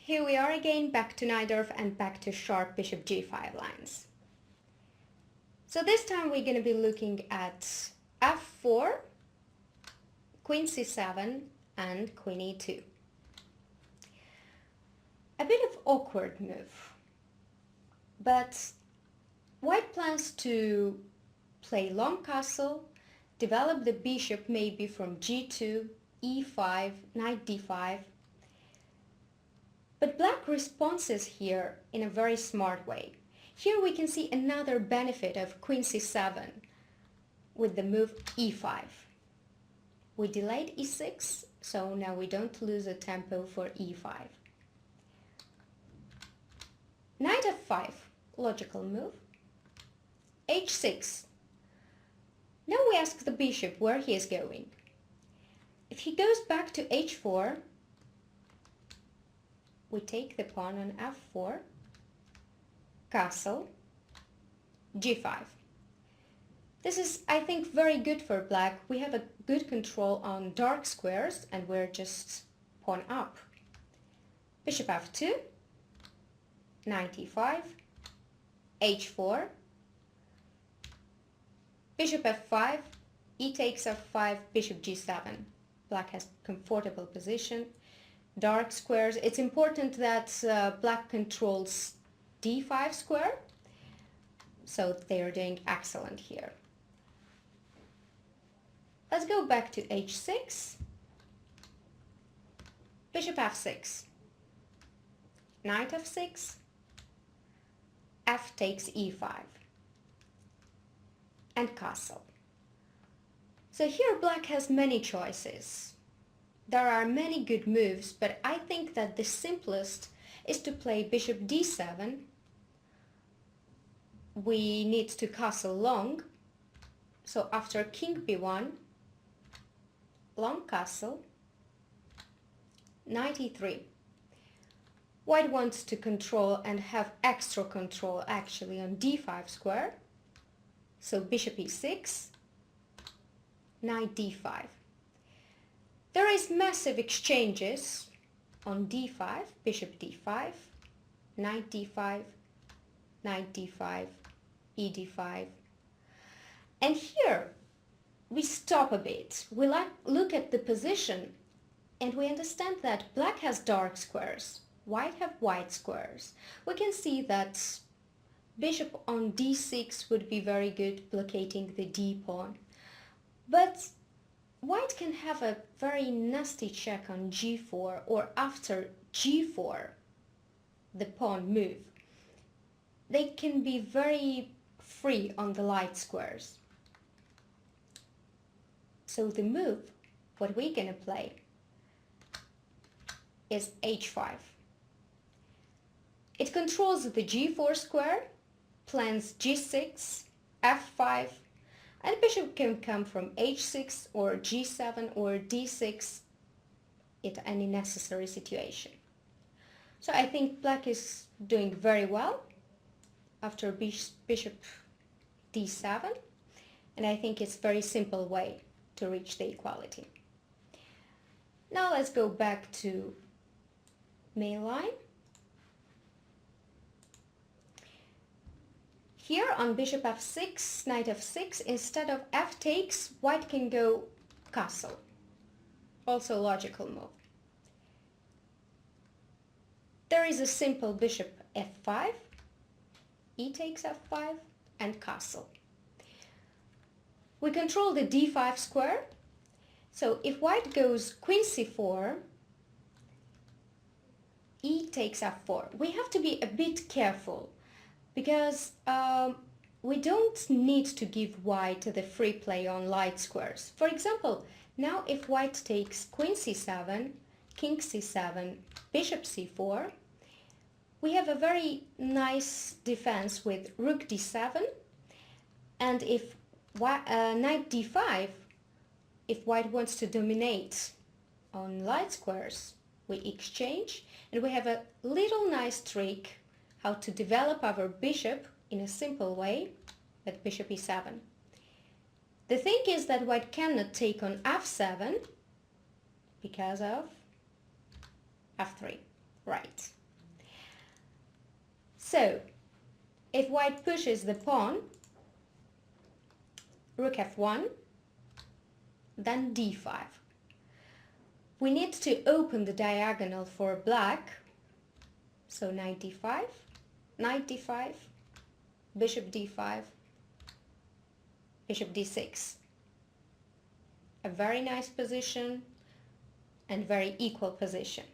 Here we are again, back to Najdorf and back to sharp bishop g5 lines. So this time we're going to be looking at f4, queen c7 and queen e2. A bit of awkward move, but white plans to play long castle, develop the bishop maybe from g2, e5, knight d5, but black responds here in a very smart way. Here we can see another benefit of queen c7 with the move e5. We delayed e6, so now we don't lose a tempo for e5. Knight f5, logical move. h6. Now we ask the bishop where he is going. If he goes back to h4, we take the pawn on f4, castle, g5. This is, I think, very good for black. We have a good control on dark squares and we're just pawn up. Bishop f2, knight e5, h4, bishop f5, e takes f5, bishop g7. Black has comfortable position. Dark squares, it's important that black controls d5 square, so they are doing excellent here. Let's go back to h6, bishop f6, knight f6, f takes e5, and castle. So here black has many choices. There are many good moves, but I think that the simplest is to play bishop d7. We need to castle long, so after king b1, long castle, knight e3. White wants to control and have extra control actually on d5 square, so bishop e6, knight d5. There is massive exchanges on d5, bishop d5, knight d5, knight d5, e d5. And here we stop a bit. We look at the position and we understand that black has dark squares, white have white squares. We can see that bishop on d6 would be very good, blockading the d pawn. But white can have a very nasty check on g4, or after g4, the pawn move. They can be very free on the light squares. So the move, what we're gonna play, is h5. It controls the g4 square, plans g6, f5, and bishop can come from h6 or g7 or d6 in any necessary situation. So I think black is doing very well after bishop d7, and I think it's a very simple way to reach the equality. Now let's go back to main line. Here on bishop f6, knight f6, instead of f takes, white can go castle. Also a logical move. There is a simple bishop f5, e takes f5, and castle. We control the d5 square, so if white goes queen c4, e takes f4. We have to be a bit careful, because we don't need to give white the free play on light squares. For example, now if white takes queen c7, king c7, bishop c4, we have a very nice defense with rook d7, and if knight d5, if white wants to dominate on light squares, we exchange, and we have a little nice trick how to develop our bishop in a simple way with bishop e7. The thing is that white cannot take on f7 because of f3. Right. So, if white pushes the pawn, rook f1, then d5. We need to open the diagonal for black, so knight d5, knight d5, bishop d5, bishop d6. A very nice position and very equal position.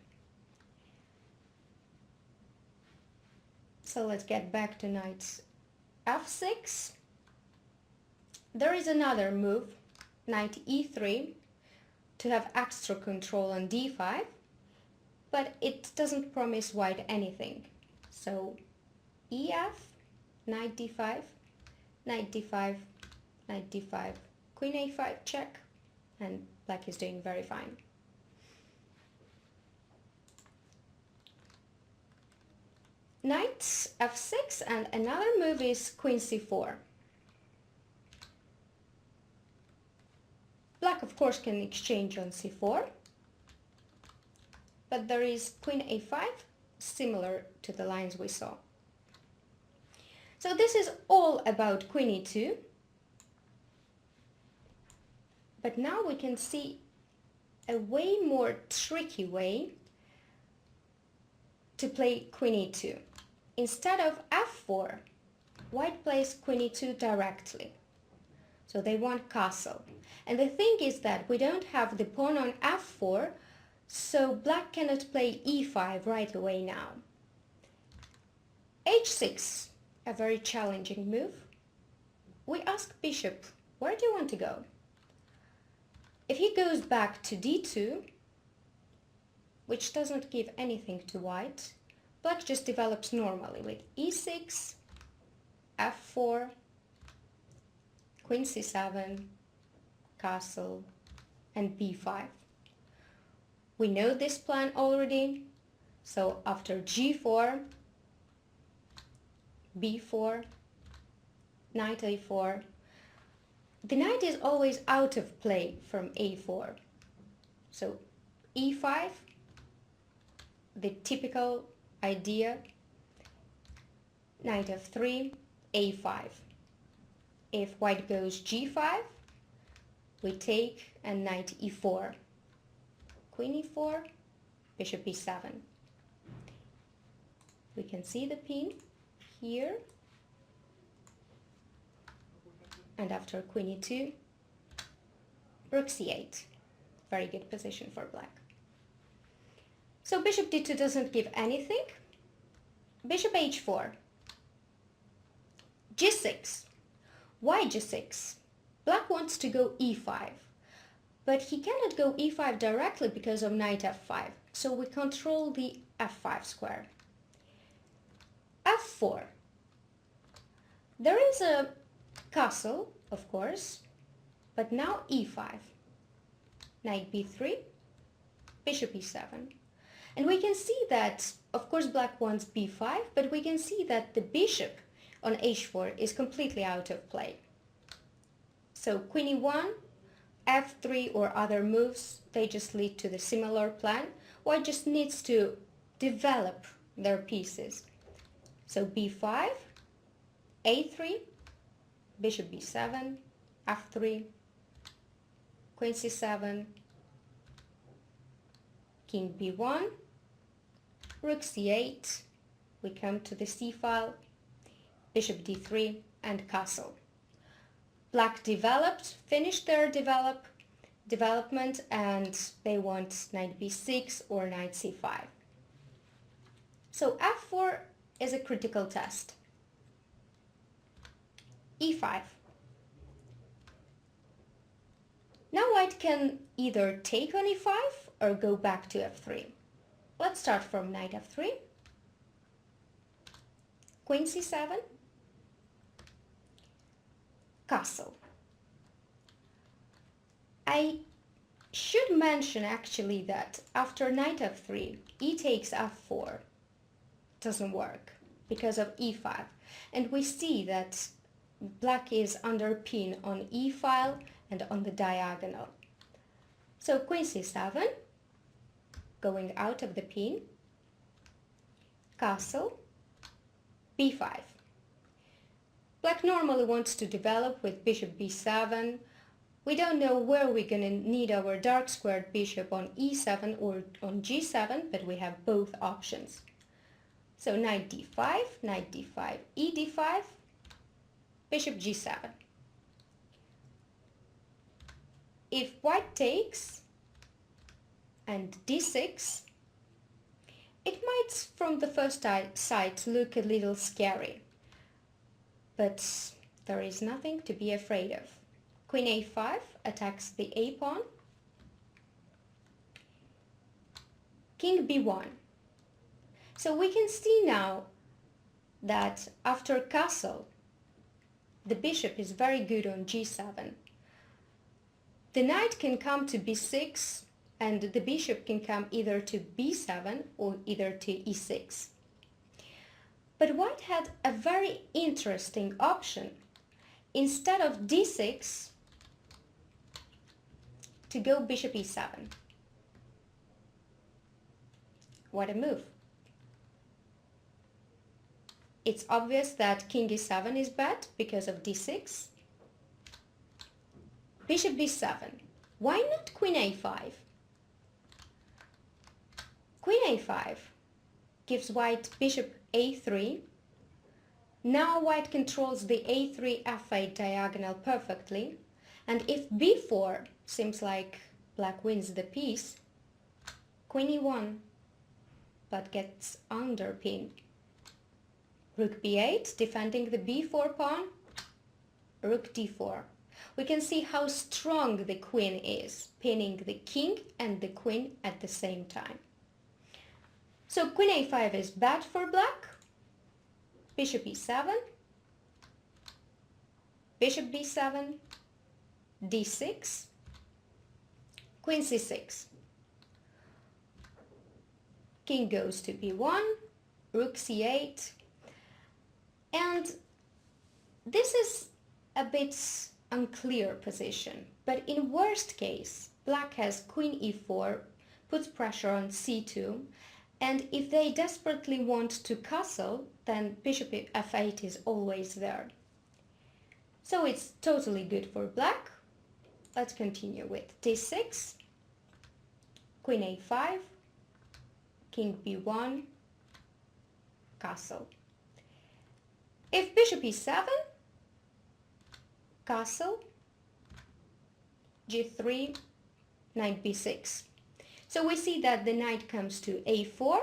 So let's get back to knight f6. There is another move, knight e3, to have extra control on d5, but it doesn't promise white anything. So ef, knight d5, knight d5, knight d5, queen a5 check, and black is doing very fine. Knight f6, and another move is queen c4. Black, of course, can exchange on c4, but there is queen a5, similar to the lines we saw. So this is all about queen e2, but now we can see a way more tricky way to play queen e2. Instead of f4, white plays queen e2 directly. So they want castle. And the thing is that we don't have the pawn on f4, so black cannot play e5 right away now. h6, a very challenging move. We ask bishop, where do you want to go? If he goes back to d2, which doesn't give anything to white, black just develops normally with e6, f4, queen c7, castle, and b5. We know this plan already, so after g4, b4, knight a4, the knight is always out of play from a4. So e5, the typical idea, knight f3, a5. If white goes g5, we take and knight e4, queen e4, bishop e7. We can see the pin here, and after queen e2, rook c8. Very good position for black. So bishop d2 doesn't give anything. Bishop h4, g6. Why g6? Black wants to go e5, but he cannot go e5 directly because of knight f5, so we control the f5 square. f4. There is a castle, of course, but now e5. Knight b3, bishop e7. And we can see that, of course, black wants b5, but we can see that the bishop on h4 is completely out of play. So queen e1, f3 or other moves, they just lead to the similar plan. White just needs to develop their pieces. So b5, a3, bishop b7, f3, queen c7, king b1, rook c8, we come to the c file, bishop d3, and castle. Black developed, finished their development, and they want knight b6 or knight c5. So f4 is a critical test. e5. Now white can either take on e5 or go back to f3. Let's start from knight f3, queen c7, castle. I should mention actually that after knight f3, e takes f4 doesn't work because of e5, and we see that black is under pin on e file and on the diagonal. So queen c7, going out of the pin, castle, b5. Black normally wants to develop with bishop b7. We don't know where we're going to need our dark squared bishop, on e7 or on g7, but we have both options. So knight d5, knight d5, e d5, bishop g7. If white takes and d6, it might from the first sight look a little scary, but there is nothing to be afraid of. Queen a5 attacks the a pawn. King b1. So we can see now that after castle, the bishop is very good on g7. The knight can come to b6, and the bishop can come either to b7 or either to e6. But white had a very interesting option. Instead of d6, to go bishop e7. What a move. It's obvious that king e7 is bad because of d6. Bishop b7. Why not queen a5? Queen a5 gives white bishop a3. Now white controls the a3 f8 diagonal perfectly. And if b4 seems like black wins the piece, queen e1, but gets underpinned. Rook b8, defending the b4 pawn, rook d4. We can see how strong the queen is, pinning the king and the queen at the same time. So queen a5 is bad for black, bishop e7, bishop b7, d6, queen c6. King goes to b1, rook c8, and this is a bit unclear position, but in worst case, black has queen e4, puts pressure on c2, and if they desperately want to castle, then bishop f8 is always there. So it's totally good for black. Let's continue with d6, queen a5, king b1, castle. If bishop e7, castle, g3, knight b6. So we see that the knight comes to a4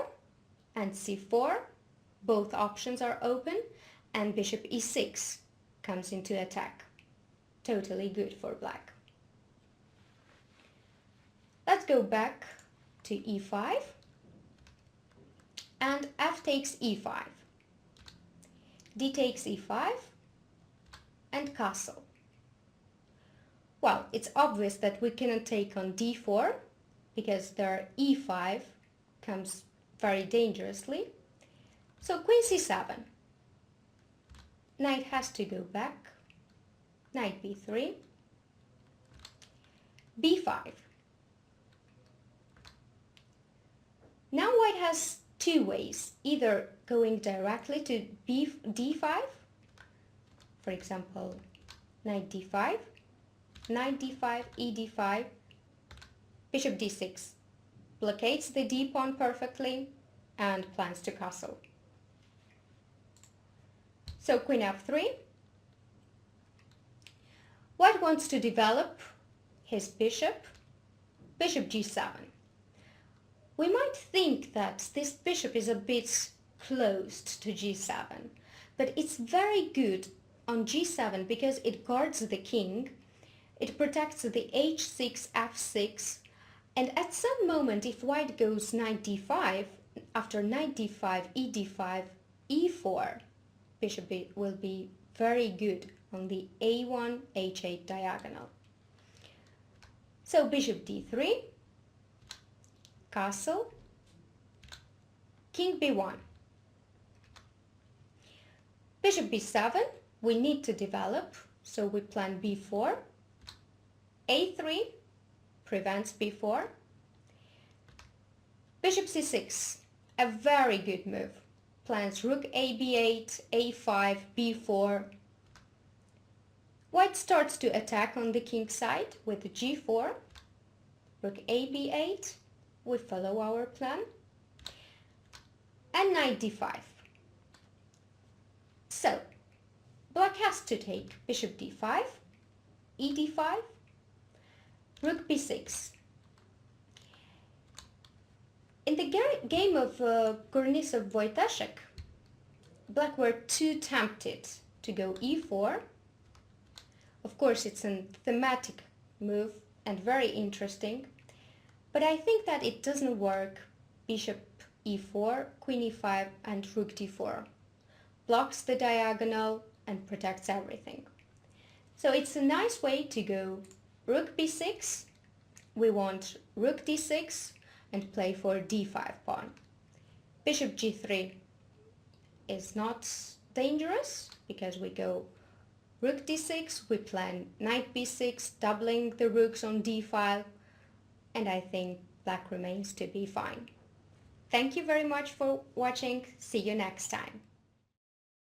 and c4. Both options are open, and bishop e6 comes into attack. Totally good for black. Let's go back to e5 and f takes e5. D takes e5 and castle. Well, it's obvious that we cannot take on d4 because their e5 comes very dangerously. So queen c7. Knight has to go back. Knight b3. b5. Now white has two ways, either going directly to d5, for example, knight d5, knight d5, e d5, bishop d6, blockades the d pawn perfectly and plans to castle. So queen f3. White wants to develop his bishop, bishop g7. We might think that this bishop is a bit closed to g7, but it's very good on g7 because it guards the king, it protects the h6, f6, and at some moment if white goes knight d5, after knight d5, e d5, e4, bishop will be very good on the a1, h8 diagonal. So bishop d3, castle, king b1. Bishop b7, we need to develop, so we plan b4. a3 prevents b4. Bishop c6, a very good move. plans rook a b8, a5, b4. White starts to attack on the king side with g4, rook a b8. We follow our plan. And knight d5. So, black has to take bishop d5, e d5, rook b6. In the game of Gornisov-Wojtaszek, black were too tempted to go e4. Of course, it's a thematic move and very interesting, but I think that it doesn't work. Bishop e4, queen e5 and rook d4 blocks the diagonal and protects everything. So it's a nice way to go rook b6. We want rook d6 and play for d5 pawn. Bishop g3 is not dangerous because we go rook d6, we plan knight b6, doubling the rooks on d file, and I think black remains to be fine. Thank you very much for watching. See you next time.